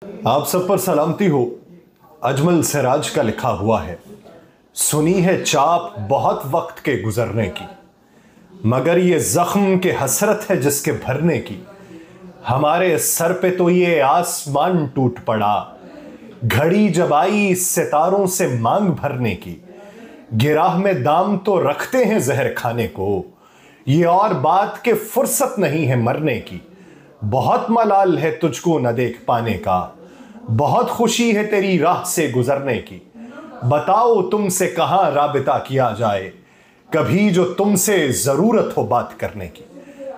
आप सब पर सलामती हो। अजमल सिराज का लिखा हुआ है, सुनी है चाप बहुत वक्त के गुजरने की, मगर ये जख्म के हसरत है जिसके भरने की। हमारे सर पे तो ये आसमान टूट पड़ा, घड़ी जब आई सितारों से मांग भरने की। गिराह में दाम तो रखते हैं जहर खाने को, ये और बात के फुर्सत नहीं है मरने की। बहुत मलाल है तुझको न देख पाने का, बहुत खुशी है तेरी राह से गुजरने की। बताओ तुमसे कहां राबिता किया जाए, कभी जो तुमसे जरूरत हो बात करने की।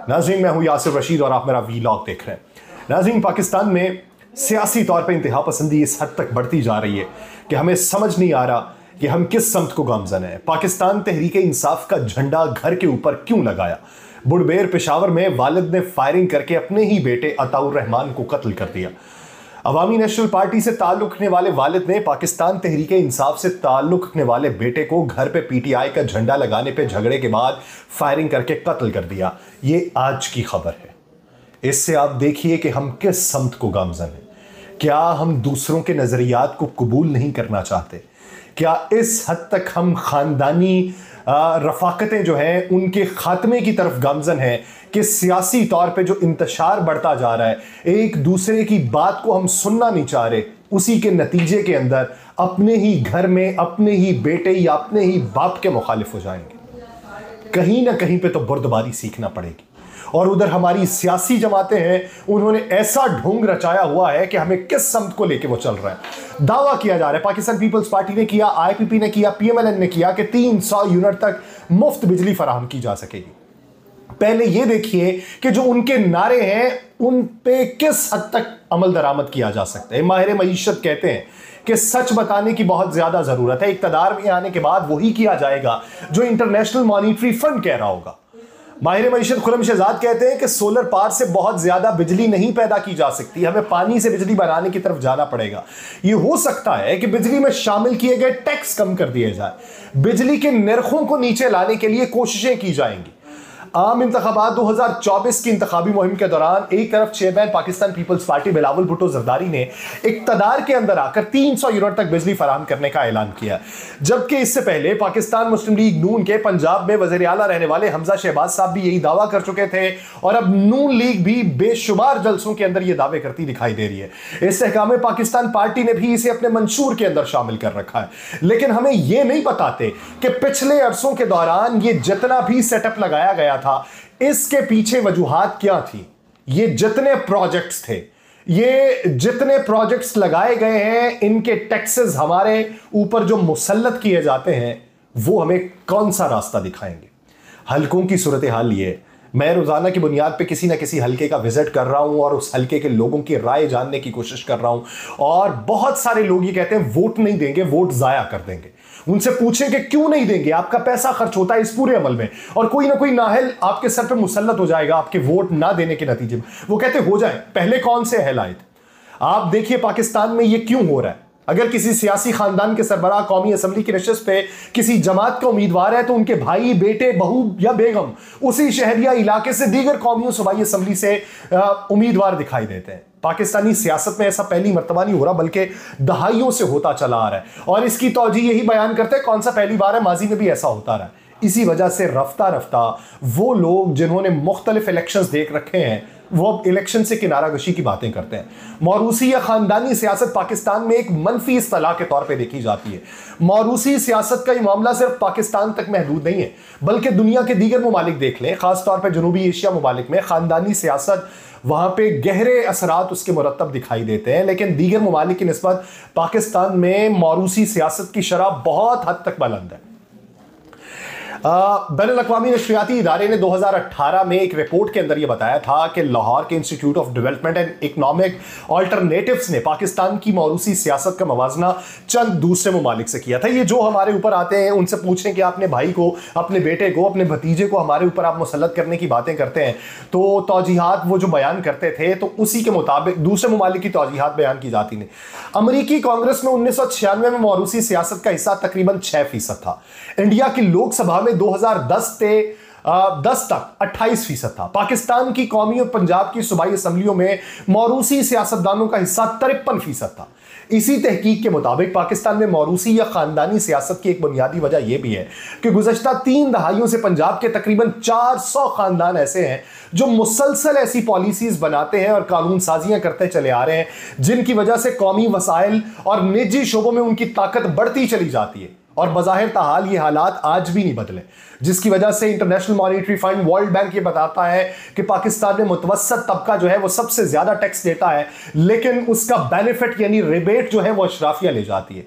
नाज़रीन, मैं हूं यासिर रशीद और आप मेरा वीलॉग देख रहे हैं। नाज़रीन, पाकिस्तान में सियासी तौर पर इंतहा पसंदी इस हद तक बढ़ती जा रही है कि हमें समझ नहीं आ रहा कि हम किस समत को गामजन है। पाकिस्तान तहरीके इंसाफ का झंडा घर के ऊपर क्यों लगाया? बुड़बेर पेशावर में वालिद ने फायरिंग करके अपने ही बेटे अताउर रहमान को कत्ल कर दिया। अवामी नेशनल पार्टी से ताल्लुक रखने वाले वालिद ने पाकिस्तान तहरीके इंसाफ से ताल्लुक रखने वाले बेटे को घर पे पीटीआई का झंडा लगाने पे झगड़े के बाद फायरिंग करके कत्ल कर दिया। ये आज की खबर है। इससे आप देखिए कि हम किस समत को गामजन हैं। क्या हम दूसरों के नजरियात को कबूल नहीं करना चाहते? क्या इस हद तक हम खानदानी रफाकतें जो हैं उनके खात्मे की तरफ गामजन हैं कि सियासी तौर पे जो इंतशार बढ़ता जा रहा है, एक दूसरे की बात को हम सुनना नहीं चाह रहे, उसी के नतीजे के अंदर अपने ही घर में अपने ही बेटे या अपने ही बाप के मुखालिफ हो जाएंगे। कहीं ना कहीं पे तो बुर्दबारी सीखना पड़ेगी। और उधर हमारी सियासी जमातें हैं, उन्होंने ऐसा ढोंग रचाया हुआ है कि हमें किस समत को लेके वो चल रहा है। दावा किया जा रहा है, पाकिस्तान पीपल्स पार्टी ने किया, आईपीपी ने किया, पीएमएलएन ने किया कि 300 यूनिट तक मुफ्त बिजली फराहम की जा सकेगी। पहले ये देखिए कि जो उनके नारे हैं उन पे किस हद तक अमल दरामद किया जा सकता है। माहिर मईशत कहते हैं कि सच बताने की बहुत ज्यादा जरूरत है। इक्तदार में आने के बाद वही किया जाएगा जो इंटरनेशनल मॉनिटरी फंड कह रहा होगा। माहिर मईशत खुरम शहजाद कहते हैं कि सोलर पावर से बहुत ज्यादा बिजली नहीं पैदा की जा सकती, हमें पानी से बिजली बनाने की तरफ जाना पड़ेगा। यह हो सकता है कि बिजली में शामिल किए गए टैक्स कम कर दिए जाए, बिजली के निर्खों को नीचे लाने के लिए कोशिशें की जाएंगी। आम इंतखाबात 2024 की इंतखाबी मुहिम के दौरान एक तरफ chairman Pakistan Peoples Party Bilawal Bhutto Zardari ने इक्तदार के अंदर आकर 300 यूनिट तक बिजली फराहम करने का ऐलान किया, जबकि इससे पहले पाकिस्तान मुस्लिम लीग नून के पंजाब में वज़ीर आला रहने वाले हमजा शहबाज साहब भी यही दावा कर चुके थे और अब नून लीग भी बेशुमार जलसों के अंदर यह दावे करती दिखाई दे रही है। इस्तेहकाम पाकिस्तान पार्टी ने भी इसे अपने मंशूर के अंदर शामिल कर रखा है, लेकिन हमें यह नहीं बताते कि पिछले अरसों के दौरान यह जितना भी सेटअप लगाया गया था, इसके पीछे वजूहात क्या थी। ये जितने प्रोजेक्ट्स थे, ये जितने प्रोजेक्ट्स लगाए गए हैं, इनके टैक्सेस हमारे ऊपर जो मुसल्लत किए जाते हैं, वो हमें कौन सा रास्ता दिखाएंगे। हलकों की सूरत हाल ये, मैं रोजाना की बुनियाद पे किसी ना किसी हलके का विजिट कर रहा हूं और उस हलके के लोगों की राय जानने की कोशिश कर रहा हूं, और बहुत सारे लोग ये कहते हैं वोट नहीं देंगे, वोट जाया कर देंगे। उनसे पूछें कि क्यों नहीं देंगे, आपका पैसा खर्च होता है इस पूरे अमल में और कोई ना कोई नाहल आपके सर पे मुसल्लत हो जाएगा आपके वोट ना देने के नतीजे में। वो कहते हो जाए, पहले कौन से अहल आए थे? आप देखिए पाकिस्तान में ये क्यों हो रहा है। अगर किसी सियासी खानदान के सरबराह कौमी असम्बली की नशिस्त पे किसी जमात का उम्मीदवार है तो उनके भाई, बेटे, बहू या बेगम उसी शहर या इलाके से दीगर कौमियों सूबाई असम्बली से उम्मीदवार दिखाई देते हैं। पाकिस्तानी सियासत में ऐसा पहली मर्तबा नहीं हो रहा, बल्कि दहाइयों से होता चला आ रहा है और इसकी तौजीह यही बयान करते हैं, कौन सा पहली बार है, माजी में भी ऐसा होता रहा है। इसी वजह से रफ्ता रफ्ता वो लोग जिन्होंने मुख्तलिफ इलेक्शंस देख रखे हैं वो अब इलेक्शन से किनाराकशी की बातें करते हैं। मौरूसी या खानदानी सियासत पाकिस्तान में एक मनफी इस्तिलाह के तौर पे देखी जाती है। मौरूसी सियासत का ये मामला सिर्फ पाकिस्तान तक महदूद नहीं है, बल्कि दुनिया के दीगर ममालिक देख लें, खासतौर पर जनूबी एशिया ममालिक में खानदानी सियासत वहां पे गहरे असरात उसके मुरतब दिखाई देते हैं, लेकिन दीगर ममालिक की निस्बत पाकिस्तान में मौरूसी सियासत की शरह बहुत हद तक बुलंद है। बैनुल-अक़वामी नशरियाती इदारे ने 2018 में एक रिपोर्ट के अंदर यह बताया था कि लाहौर के institute of development and economic alternatives ने पाकिस्तान की मौरूसी सियासत का मवाजना चंद दूसरे ममालिक से किया था। ये जो हमारे ऊपर आते हैं उनसे पूछें कि अपने भाई को, अपने बेटे को, अपने भतीजे को हमारे ऊपर आप मुसल्लत करने की बातें करते हैं, तो तौजीहात वो जो बयान करते थे तो उसी के मुताबिक दूसरे ममालिक की तौजीहात बयान की जाती नहीं। अमरीकी कांग्रेस में 1996 में मौरूसी सियासत का हिस्सा तकरीबन 6% था। इंडिया की लोकसभा में 2010 से 10 तक 28% था। पाकिस्तान की कौमी और पंजाब की सूबाई असम्बलियों में मौरूसी सियासतदानों का हिस्सा 53% था। इसी तहकीक के मुताबिक पाकिस्तान में मौरूसी या खानदानी सियासत की एक बुनियादी वजह यह भी है कि गुज़श्ता 3 दहाइयों से पंजाब के तकरीबन 400 खानदान ऐसे हैं जो मुसलसल ऐसी पॉलिसीज बनाते हैं और कानून साजियां करते चले आ रहे हैं जिनकी वजह से कौमी वसाइल और निजी शोबों में उनकी ताकत बढ़ती चली जाती है। और बज़ाहिर ताहाल ये हालात आज भी नहीं बदले, जिसकी वजह से international monetary fund, world bank ये बताता है कि पाकिस्तान में मुतवस्सत तबका जो है वो सबसे ज्यादा टैक्स देता है, लेकिन उसका बेनिफिट यानी रिबेट जो है वो अशराफिया ले जाती है।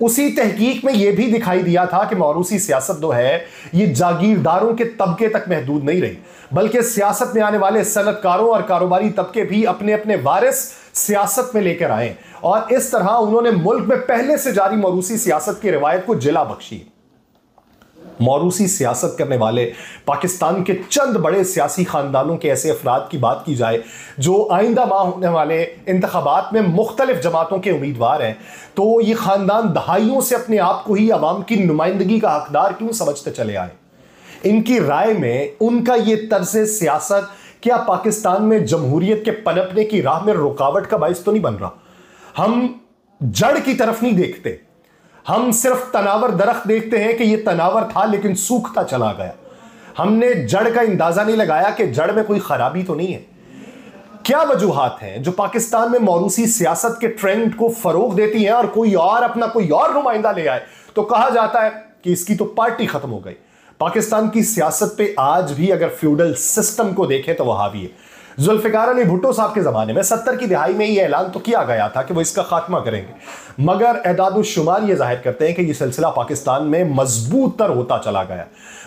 उसी तहकीक में यह भी दिखाई दिया था कि मौरूसी सियासत जो है ये जागीरदारों के तबके तक महदूद नहीं रही, बल्कि सियासत में आने वाले सनतकारों और कारोबारी तबके भी अपने अपने वारिस सियासत में लेकर आए और इस तरह उन्होंने मुल्क में पहले से जारी मौरूसी सियासत की रिवायत को जिला बख्शी। मौरूसी सियासत करने वाले पाकिस्तान के चंद बड़े सियासी खानदानों के ऐसे अफराद की बात की जाए जो आइंदा माह होने वाले इंतखाबात में मुख्तलिफ जमातों के उम्मीदवार हैं, तो ये खानदान दहाइयों से अपने आप को ही अवाम की नुमाइंदगी का हकदार क्यों समझते चले आए? इनकी राय में उनका ये तर्ज सियासत क्या पाकिस्तान में जमहूरियत के पनपने की राह में रुकावट का बाइस तो नहीं बन रहा? हम जड़ की तरफ नहीं देखते, हम सिर्फ तनावर दरख्त देखते हैं कि यह तनावर था लेकिन सूखता चला गया। हमने जड़ का अंदाजा नहीं लगाया कि जड़ में कोई खराबी तो नहीं है। क्या वजूहात हैं जो पाकिस्तान में मौरूसी सियासत के ट्रेंड को फरोग देती हैं और कोई और अपना कोई और नुमाइंदा ले आए तो कहा जाता है कि इसकी तो पार्टी खत्म हो गई। पाकिस्तान की सियासत पे आज भी अगर फ्यूडल सिस्टम को देखें तो वह हावी है। जुल्फिकार अली भुट्टो साहब के ज़माने में 70 की दिहाई में ये ऐलान तो किया गया था कि वो इसका खात्मा करेंगे, मगर एदाद-उश-शुमार ये जाहिर करते हैं कि ये सिलसिला पाकिस्तान में मजबूत तर होता चला गया।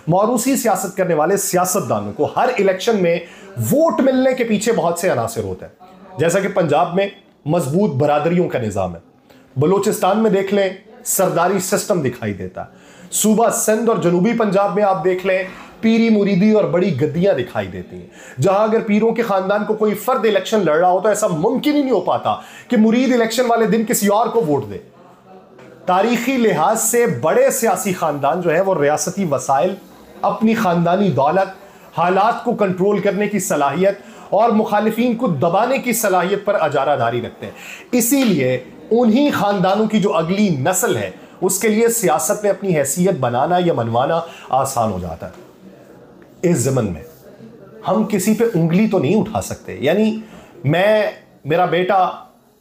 मौरूसी सियासत करने वाले सियासतदानों को हर इलेक्शन में वोट मिलने के पीछे बहुत से अनासिर होते हैं। जैसा कि पंजाब में मजबूत बरादरियों का निज़ाम है, बलोचिस्तान में देख लें सरदारी सिस्टम दिखाई देता है, सूबा सिंध और जनूबी पंजाब में आप देख लें पीरी मुरीदी और बड़ी गद्दियां दिखाई देती हैं, जहां अगर पीरों के खानदान को कोई फर्द इलेक्शन लड़ रहा हो तो ऐसा मुमकिन ही नहीं हो पाता कि मुरीद इलेक्शन वाले दिन किसी और को वोट दे। तारीखी लिहाज से बड़े सियासी खानदान जो है वो रियासती वसाइल, अपनी खानदानी दौलत, हालात को कंट्रोल करने की सलाहियत और मुखालिफिन को दबाने की सलाहियत पर अजारादारी रखते हैं। इसीलिए उन्हीं खानदानों की जो अगली नस्ल है उसके लिए सियासत में अपनी हैसियत बनाना या मनवाना आसान हो जाता है। इस ज़मन में हम किसी पे उंगली तो नहीं उठा सकते, यानी मेरा बेटा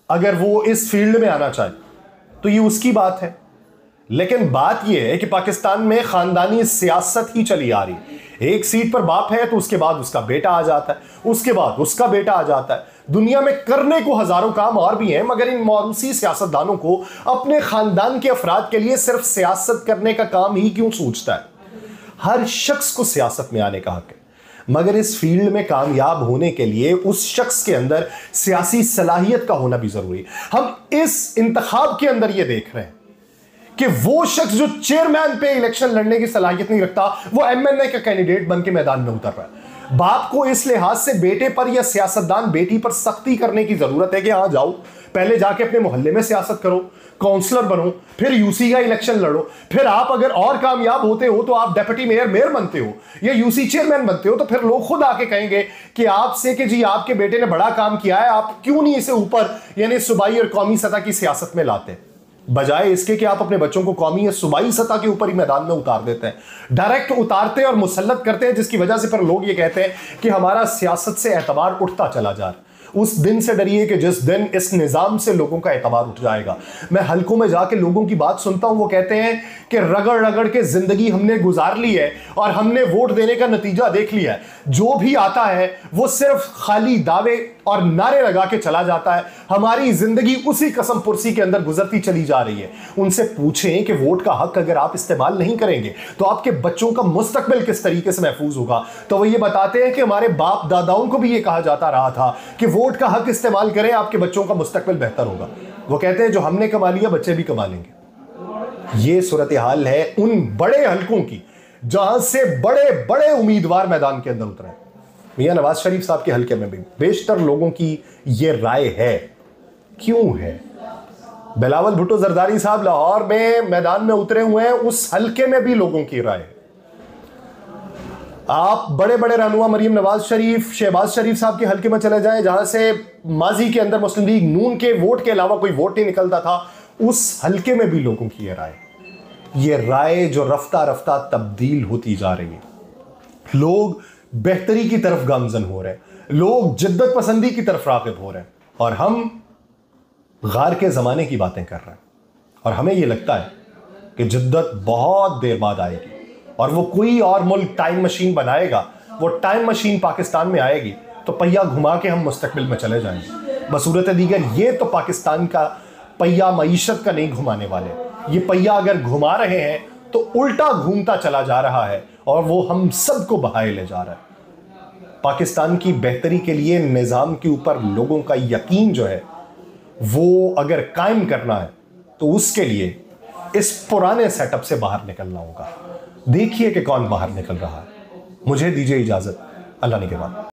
अगर वो इस फील्ड में आना चाहे तो ये उसकी बात है, लेकिन बात ये है कि पाकिस्तान में खानदानी सियासत ही चली आ रही है। एक सीट पर बाप है तो उसके बाद उसका बेटा आ जाता है, उसके बाद उसका बेटा आ जाता है। दुनिया में करने को हजारों काम और भी हैं, मगर इन मौरूसी सियासतदानों को अपने खानदान के अफराद के लिए सिर्फ सियासत करने का काम ही क्यों सूझता है? हर शख्स को सियासत में आने का हक है, मगर इस फील्ड में कामयाब होने के लिए उस शख्स के अंदर सियासी सलाहियत का होना भी जरूरी है। हम इस इंतखाब के अंदर यह देख रहे हैं कि वो शख्स जो चेयरमैन पे इलेक्शन लड़ने की सलाहियत नहीं रखता वो एमएनए का कैंडिडेट बन के मैदान में उतर रहा है। बाप को इस लिहाज से बेटे पर या सियासतदान बेटी पर सख्ती करने की जरूरत है कि हाँ जाओ, पहले जाके अपने मोहल्ले में सियासत करो, काउंसलर बनो, फिर यूसी का इलेक्शन लड़ो, फिर आप अगर और कामयाब होते हो तो आप डेप्यूटी मेयर बनते हो या यूसी चेयरमैन बनते हो, तो फिर लोग खुद आके कहेंगे कि आपसे कि जी आपके बेटे ने बड़ा काम किया है, आप क्यों नहीं इसे ऊपर यानी सूबाई और कौमी सतह की सियासत में लाते, बजाय इसके कि आप अपने बच्चों को कौमी या सूबाई सतह के ऊपर ही मैदान में उतार देते हैं। डायरेक्ट उतारते और मुसल्लत करते हैं, जिसकी वजह से फिर लोग ये कहते हैं कि हमारा सियासत से एतबार उठता चला जा रहा है। उस दिन से डरिए कि जिस दिन इस निज़ाम से लोगों का एतबार उठ जाएगा। मैं हल्कों में जाके लोगों की बात सुनता हूं, वो कहते हैं कि रगड़ रगड़ के जिंदगी हमने गुजार ली है और हमने वोट देने का नतीजा देख लिया है, जो भी आता है वो सिर्फ खाली दावे और नारे लगा के चला जाता है, हमारी जिंदगी उसी कसम पुरसी के अंदर गुजरती चली जा रही है। उनसे पूछें कि वोट का हक अगर आप इस्तेमाल नहीं करेंगे तो आपके बच्चों का मुस्तकबिल किस तरीके से महफूज होगा, तो वो ये बताते हैं कि हमारे बाप दादाओं को भी ये कहा जाता रहा था कि वोट का हक इस्तेमाल करें, आपके बच्चों का मुस्तकबिल बेहतर होगा। वो कहते हैं जो हमने कमा लिया बच्चे भी कमा लेंगे। ये सूरत हाल है उन बड़े हलकों की जहां से बड़े बड़े उम्मीदवार मैदान के अंदर उतरे। मियां नवाज शरीफ साहब के हलके में भी बेशतर लोगों की ये राय है। क्यों है? बिलावल भुट्टो जरदारी साहब लाहौर में मैदान में उतरे हुए हैं, उस हलके में भी लोगों की राय है। आप बड़े बड़े रहनुमा मरीम नवाज शरीफ, शहबाज शरीफ साहब के हल्के में चले जाएं, जहां से माजी के अंदर मुस्लिम लीग नून के वोट के अलावा कोई वोट नहीं निकलता था, उस हल्के में भी लोगों की ये राय जो रफ्ता रफ्ता तब्दील होती जा रही है। लोग बेहतरी की तरफ गामजन हो रहे हैं, लोग जिद्दत पसंदी की तरफ राग़िब हो रहे हैं, और हम गार के ज़माने की बातें कर रहे हैं। और हमें यह लगता है कि जिद्दत बहुत देर बाद आएगी और वो कोई और मुल्क टाइम मशीन बनाएगा, वो टाइम मशीन पाकिस्तान में आएगी तो पहिया घुमा के हम मुस्तकबिल में चले जाएंगे। बसूरत दीगर ये तो पाकिस्तान का पहिया मईशत का नहीं घुमाने वाले। ये पहिया अगर घुमा रहे हैं तो उल्टा घूमता चला जा रहा है और वो हम सबको बहाए ले जा रहा है। पाकिस्तान की बेहतरी के लिए निज़ाम के ऊपर लोगों का यकीन जो है वो अगर कायम करना है तो उसके लिए इस पुराने सेटअप से बाहर निकलना होगा। देखिए कि कौन बाहर निकल रहा है। मुझे दीजिए इजाजत, अल्लाह निगहबान।